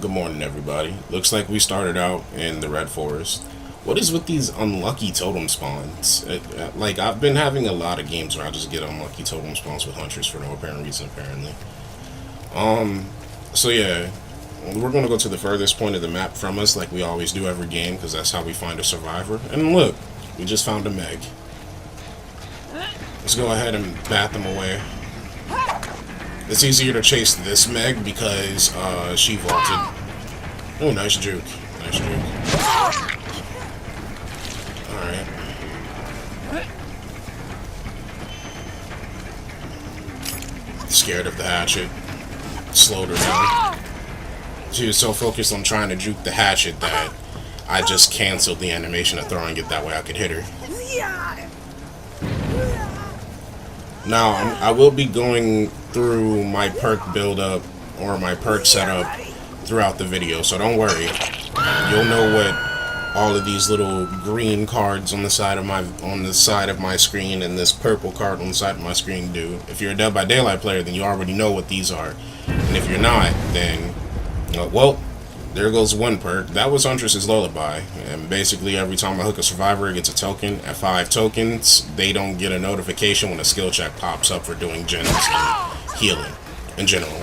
Good morning, everybody. Looks like we started out in the Red Forest. What is with these unlucky totem spawns? Like, I've been having a lot of games where I just get unlucky totem spawns with Huntress for no apparent reason, apparently. So yeah, we're gonna go to the furthest point of the map from us, like we always do every game, because that's how we find a survivor. And look, we just found a Meg. Let's go ahead and bat them away. It's easier to chase this Meg because she vaulted. Oh, nice juke. Nice juke. Alright. Scared of the hatchet. Slowed her down. She was so focused on trying to juke the hatchet that I just canceled the animation of throwing it, that way I could hit her. Now, I will be going through my perk build-up or my perk setup throughout the video, so don't worry. You'll know what all of these little green cards on the side of my screen and this purple card on the side of my screen do. If you're a Dead by Daylight player, then you already know what these are. And if you're not, then well, there goes one perk. That was Huntress's Lullaby, and basically every time I hook a survivor, it gets a token. At 5 tokens, they don't get a notification when a skill check pops up for doing gens and healing in general,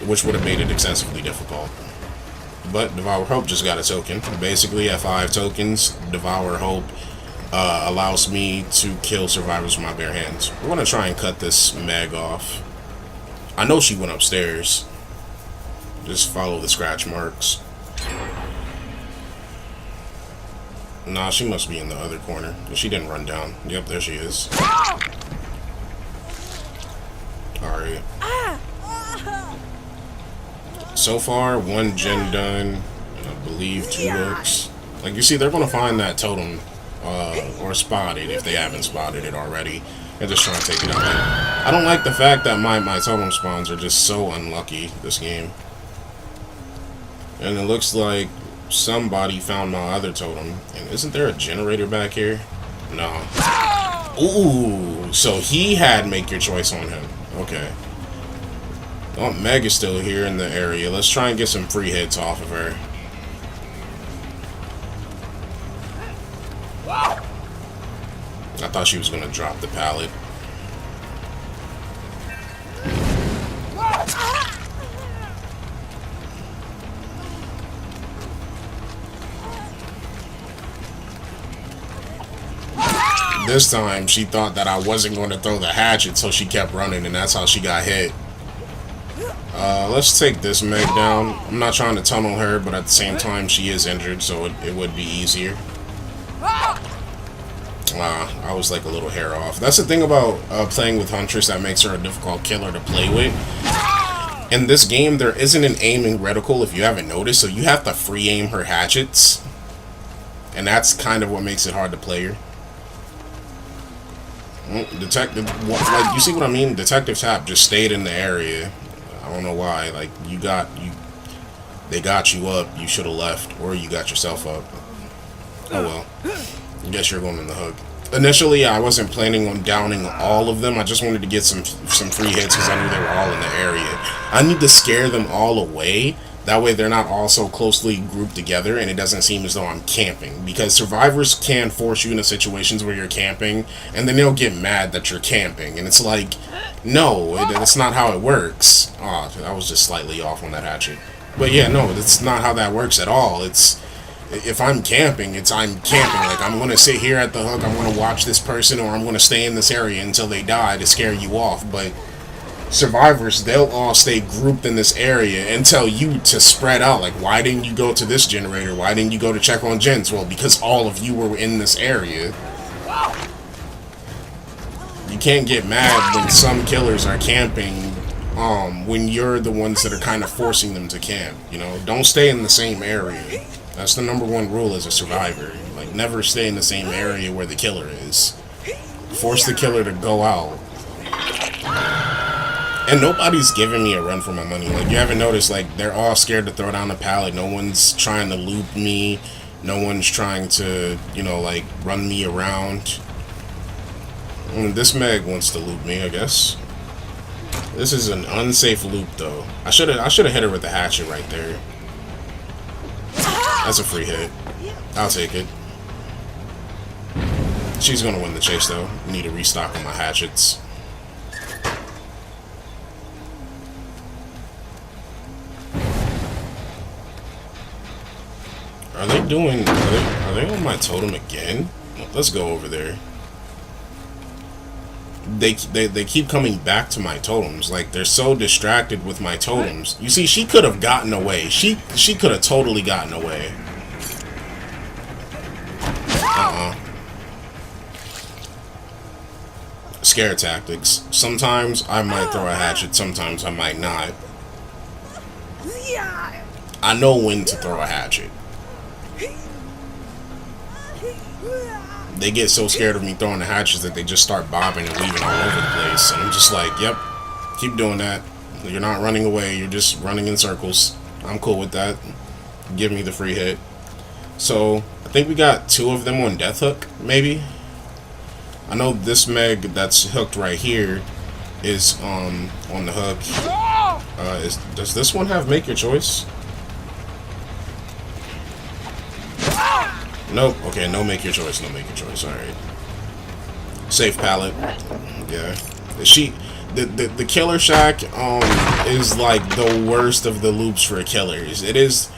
which would have made it excessively difficult. But Devour Hope just got a token. Basically, at 5 tokens, Devour Hope allows me to kill survivors with my bare hands. We're gonna try and cut this Meg off. I know she went upstairs. Just follow the scratch marks. Nah, she must be in the other corner. She didn't run down. Yep, there she is. Alright. So far, 1 gen done, and I believe 2 hooks. Like, you see, they're going to find that totem, or spot it if they haven't spotted it already, and just try and take it out. Like, I don't like the fact that my totem spawns are just so unlucky this game. And it looks like somebody found my other totem. And isn't there a generator back here? No. Ooh, so he had make your choice on him. Okay. Oh, Meg is still here in the area. Let's try and get some free hits off of her. I thought she was going to drop the pallet. This time, she thought that I wasn't going to throw the hatchet, so she kept running, and that's how she got hit. Let's take this Meg down. I'm not trying to tunnel her, but at the same time, she is injured, so it would be easier. I was like a little hair off. That's the thing about playing with Huntress that makes her a difficult killer to play with. In this game, there isn't an aiming reticle, if you haven't noticed, so you have to free aim her hatchets. And that's kind of what makes it hard to play her. Detective, like, you see what I mean? Detective Tap just stayed in the area. I don't know why. Like, they got you up. You should have left, or you got yourself up. Oh well. I guess you're going in the hook. Initially, I wasn't planning on downing all of them. I just wanted to get some free hits because I knew they were all in the area. I need to scare them all away. That way they're not all so closely grouped together and it doesn't seem as though I'm camping. Because survivors can force you into situations where you're camping and then they'll get mad that you're camping. And it's like, no, that's not how it works. Oh, I was just slightly off on that hatchet. But yeah, no, that's not how that works at all. It's, if I'm camping, I'm camping. Like, I'm going to sit here at the hook, I'm going to watch this person, or I'm going to stay in this area until they die to scare you off. But survivors, they'll all stay grouped in this area and tell you to spread out. Like, why didn't you go to this generator? Why didn't you go to check on gens? Well, because all of you were in this area. You can't get mad when some killers are camping when you're the ones that are kind of forcing them to camp. You know, don't stay in the same area. That's the #1 rule as a survivor. Like, never stay in the same area where the killer is. Force the killer to go out. And nobody's giving me a run for my money. Like, you haven't noticed, like, they're all scared to throw down the pallet. No one's trying to loop me. No one's trying to, you know, like, run me around. This Meg wants to loop me, I guess. This is an unsafe loop, though. I should have hit her with the hatchet right there. That's a free hit. I'll take it. She's gonna win the chase, though. Need to restock on my hatchets. Are they doing? Are they on my totem again? Let's go over there. They keep coming back to my totems. Like, they're so distracted with my totems. You see, she could have gotten away. She could have totally gotten away. Scare tactics. Sometimes I might throw a hatchet, sometimes I might not. I know when to throw a hatchet. They get so scared of me throwing the hatchets that they just start bobbing and weaving all over the place. And I'm just like, yep, keep doing that. You're not running away, you're just running in circles. I'm cool with that. Give me the free hit. So, I think we got 2 of them on Death Hook, maybe? I know this Meg that's hooked right here is on the hook. Does this one have Make Your Choice? Nope. Okay, no Make Your Choice. No Make Your Choice. All right. Safe pallet. Yeah. The Killer Shack is like the worst of the loops for killers. It is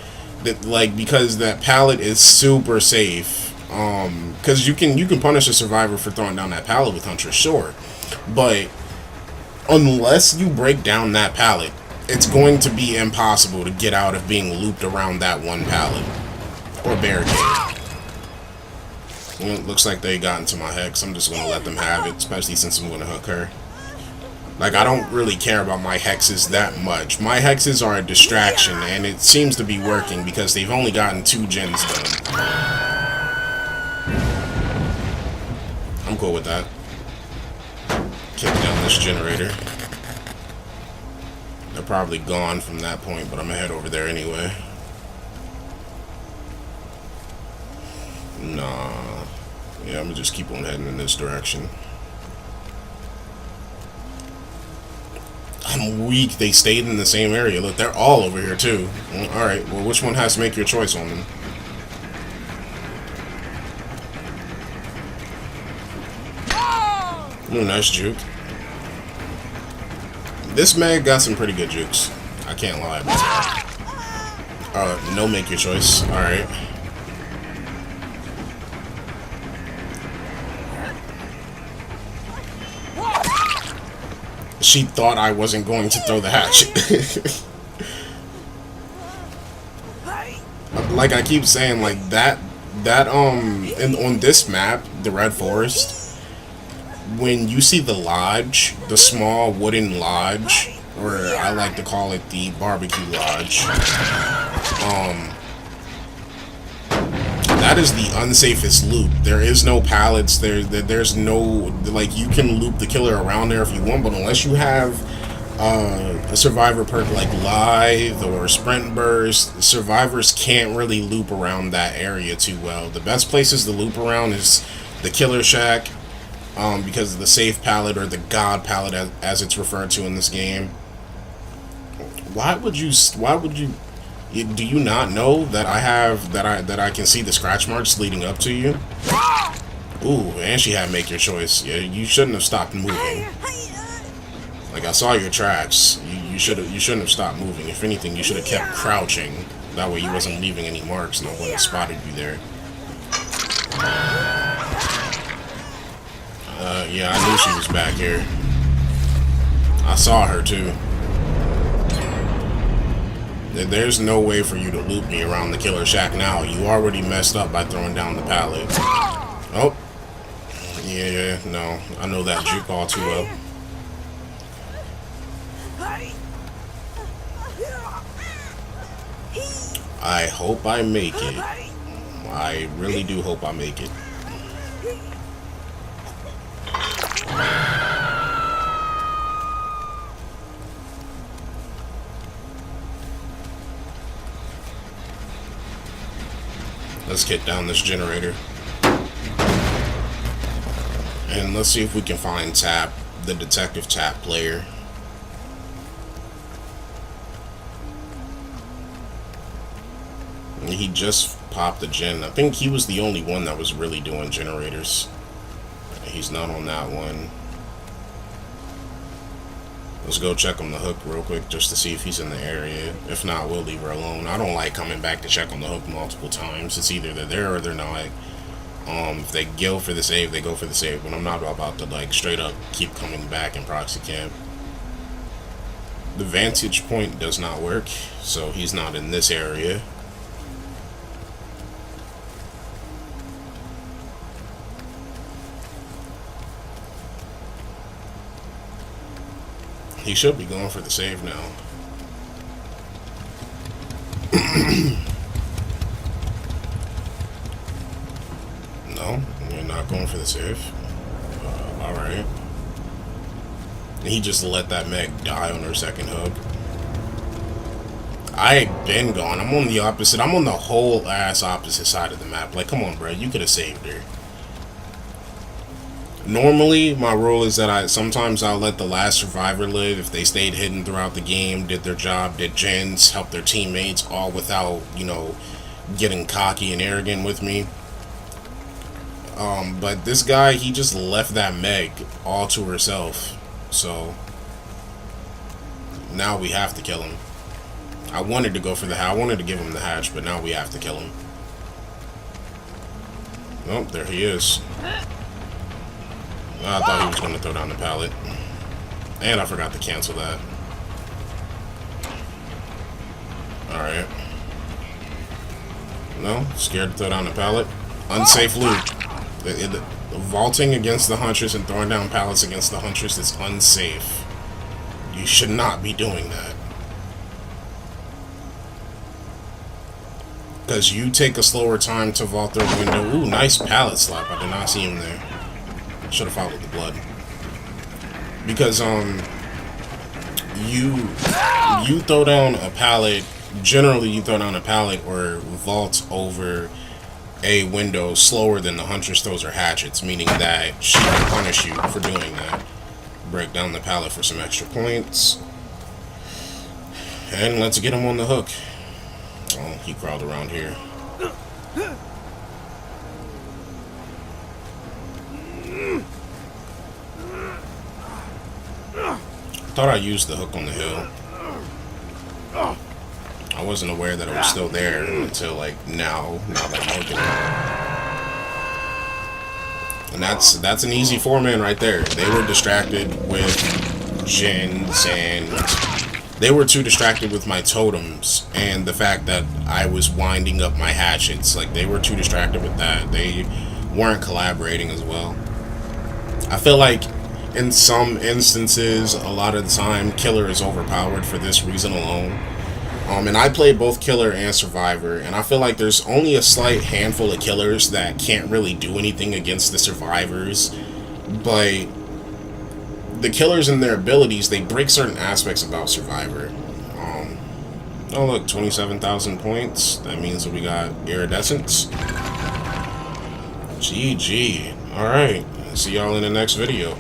like, because that pallet is super safe. Because you can punish a survivor for throwing down that pallet with Huntress, sure, but unless you break down that pallet, it's going to be impossible to get out of being looped around that one pallet or barricade. Well, it looks like they got into my hex. I'm just going to let them have it, especially since I'm going to hook her. Like, I don't really care about my hexes that much. My hexes are a distraction, and it seems to be working because they've only gotten 2 gens done. I'm cool with that. Kick down this generator. They're probably gone from that point, but I'm gonna head over there anyway. Nah. Yeah, I'm gonna just keep on heading in this direction. I'm weak. They stayed in the same area. Look, they're all over here too. Alright, well, which one has to Make Your Choice on them? Ooh, nice juke. This Meg got some pretty good jukes. I can't lie about that. No Make Your Choice. Alright. She thought I wasn't going to throw the hatchet. Like I keep saying, like that on this map, the Red Forest, when you see the lodge, the small wooden lodge, or I like to call it the barbecue lodge, that is the unsafest loop. There is no pallets. There's no, like, you can loop the killer around there if you want, but unless you have a survivor perk like Lithe or Sprint Burst, survivors can't really loop around that area too well. The best places to loop around is the Killer Shack, because of the safe pallet, or the God pallet as it's referred to in this game. Why would you do you not know that I can see the scratch marks leading up to you? Ooh, and she had Make Your Choice. Yeah, you shouldn't have stopped moving. Like, I saw your tracks. You shouldn't have stopped moving. If anything, you should have kept crouching. That way you wasn't leaving any marks. No one spotted you there. Yeah, I knew she was back here. I saw her too. There's no way for you to loop me around the Killer Shack now. You already messed up by throwing down the pallet. Oh. Yeah, no. I know that juke all too well. I hope I make it. I really do hope I make it. Let's get down this generator. And let's see if we can find Tap, the Detective Tap player. He just popped the gen. I think he was the only one that was really doing generators. He's not on that one. Let's go check on the hook real quick just to see if he's in the area. If not, we'll leave her alone. I don't like coming back to check on the hook multiple times. It's either they're there or they're not. If they go for the save, they go for the save. But I'm not about to like straight up keep coming back in proxy camp. The vantage point does not work, so he's not in this area. He should be going for the save now. No, you're not going for the save. Alright. He just let that Meg die on her second hook. I ain't been gone. I'm on the opposite. I'm on the whole ass opposite side of the map. Like, come on, bro. You could have saved her. Normally, my rule is that sometimes I'll let the last survivor live if they stayed hidden throughout the game, did their job, did gens, helped their teammates, all without, you know, getting cocky and arrogant with me. But this guy, he just left that Meg all to herself. So, now we have to kill him. I wanted to go for the hatch. I wanted to give him the hatch, but now we have to kill him. Oh, there he is. I thought he was going to throw down the pallet. And I forgot to cancel that. Alright. No, scared to throw down the pallet. Unsafe loot. Vaulting against the Huntress and throwing down pallets against the Huntress is unsafe. You should not be doing that. Because you take a slower time to vault through the window. Ooh, nice pallet slap. I did not see him there. Should have followed the blood. Because you throw down a pallet. Generally, you throw down a pallet or vault over a window slower than the Huntress throws her hatchets, meaning that she can punish you for doing that. Break down the pallet for some extra points, and let's get him on the hook. Oh, he crawled around here. Thought I used the hook on the hill. I wasn't aware that it was still there until like now that I'm looking at it. And that's an easy 4-man right there. They were distracted with gens and they were too distracted with my totems and the fact that I was winding up my hatchets. Like, they were too distracted with that. They weren't collaborating as well. I feel like in some instances, a lot of the time, Killer is overpowered for this reason alone. And I play both Killer and Survivor, and I feel like there's only a slight handful of Killers that can't really do anything against the Survivors, but the Killers and their abilities, they break certain aspects about Survivor. Oh look, 27,000 points. That means that we got Iridescence. GG. Alright, see y'all in the next video.